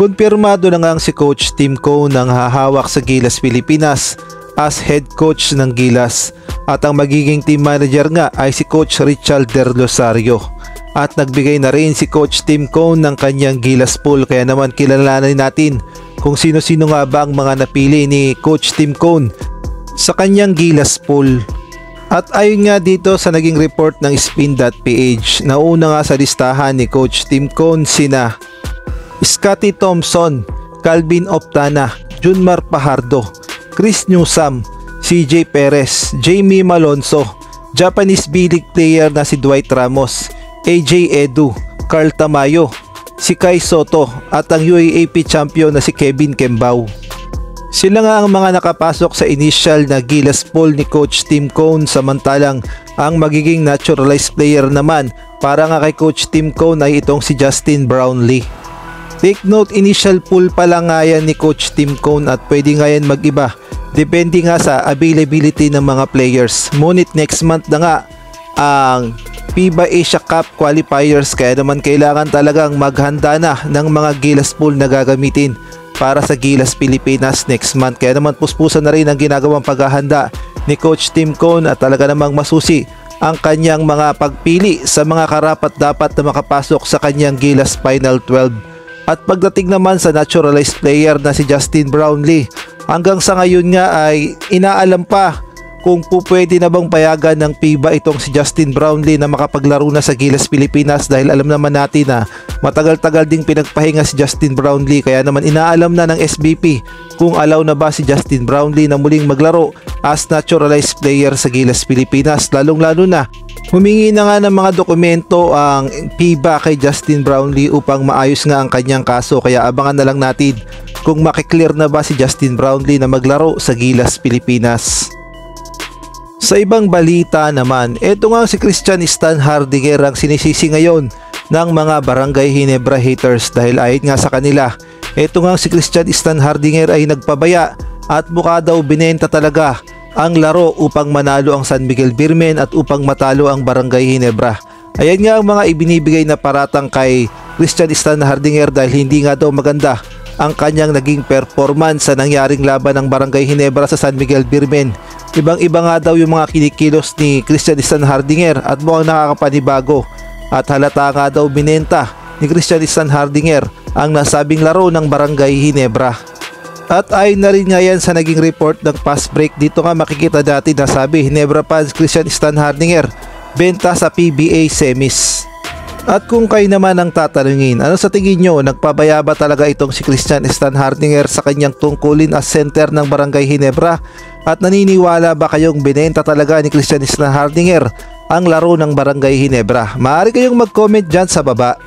Kumpirmado na ngang si Coach Tim Cone ang hahawak sa Gilas Pilipinas as head coach ng Gilas at ang magiging team manager nga ay si Coach Richard Del Rosario. At nagbigay na rin si Coach Tim Cone ng kanyang Gilas pool, kaya naman kilalanin natin kung sino-sino nga ba ang mga napili ni Coach Tim Cone sa kanyang Gilas pool. At ayon nga dito sa naging report ng Spin.ph, nauna nga sa listahan ni Coach Tim Cone sina Scotty Thompson, Calvin Optana, Junmar Pajardo, Chris Newsome, CJ Perez, Jamie Malonzo, Japanese B-League player na si Dwight Ramos, AJ Edu, Carl Tamayo, si Kai Soto at ang UAAP champion na si Kevin Kembao. Sila nga ang mga nakapasok sa initial na Gilas poll ni Coach Tim Cone, samantalang ang magiging naturalized player naman para nga kay Coach Tim Cone ay itong si Justin Brownlee. Take note, initial pool pa lang nga yan ni Coach Tim Cone at pwede nga yan mag-iba depende nga sa availability ng mga players. Ngunit next month na nga ang FIBA Asia Cup qualifiers, kaya naman kailangan talagang maghanda na ng mga Gilas pool na gagamitin para sa Gilas Pilipinas next month. Kaya naman puspusan na rin ang ginagawang paghahanda ni Coach Tim Cone at talaga namang masusi ang kanyang mga pagpili sa mga karapat-dapat na makapasok sa kanyang Gilas Final 12. At pagdating naman sa naturalized player na si Justin Brownlee, hanggang sa ngayon nga ay inaalam pa kung pwede na bang payagan ng FIBA itong si Justin Brownlee na makapaglaro na sa Gilas Pilipinas, dahil alam naman natin na matagal-tagal ding pinagpahinga si Justin Brownlee. Kaya naman inaalam na ng SBP kung allow na ba si Justin Brownlee na muling maglaro as naturalized player sa Gilas Pilipinas. Lalong-lalo na humingi na nga ng mga dokumento ang FIBA kay Justin Brownlee upang maayos nga ang kanyang kaso. Kaya abangan na lang natin kung makiklear na ba si Justin Brownlee na maglaro sa Gilas Pilipinas. Sa ibang balita naman, eto nga si Christian Stan Hardinger ang sinisisi ngayon ng mga Barangay Ginebra haters, dahil ayon nga sa kanila, eto nga si Christian Stan Hardinger ay nagpabaya at mukha daw binenta talaga ang laro upang manalo ang San Miguel Beermen at upang matalo ang Barangay Ginebra. Ayan nga ang mga ibinibigay na paratang kay Christian Stan Hardinger, dahil hindi nga daw maganda ang kanyang naging performance sa nangyaring laban ng Barangay Ginebra sa San Miguel Beermen. Ibang-iba nga daw yung mga kinikilos ni Christian Stan Hardinger at mukhang nakakapanibago, at halata nga daw binenta ni Christian Stan Hardinger ang nasabing laro ng Barangay Ginebra. At ayon na rin nga yan sa naging report ng Fast Break. Dito nga makikita natin na sabi, Ginebra fans Christian Stan Hardinger benta sa PBA semis. At kung kayo naman ang tatanungin, ano sa tingin nyo, nagpabaya ba talaga itong si Christian Stan Hardinger sa kanyang tungkulin as center ng Barangay Ginebra? At naniniwala ba kayong binenta talaga ni Christian Stan Hardinger ang laro ng Barangay Ginebra? Maaari kayong mag-comment dyan sa baba.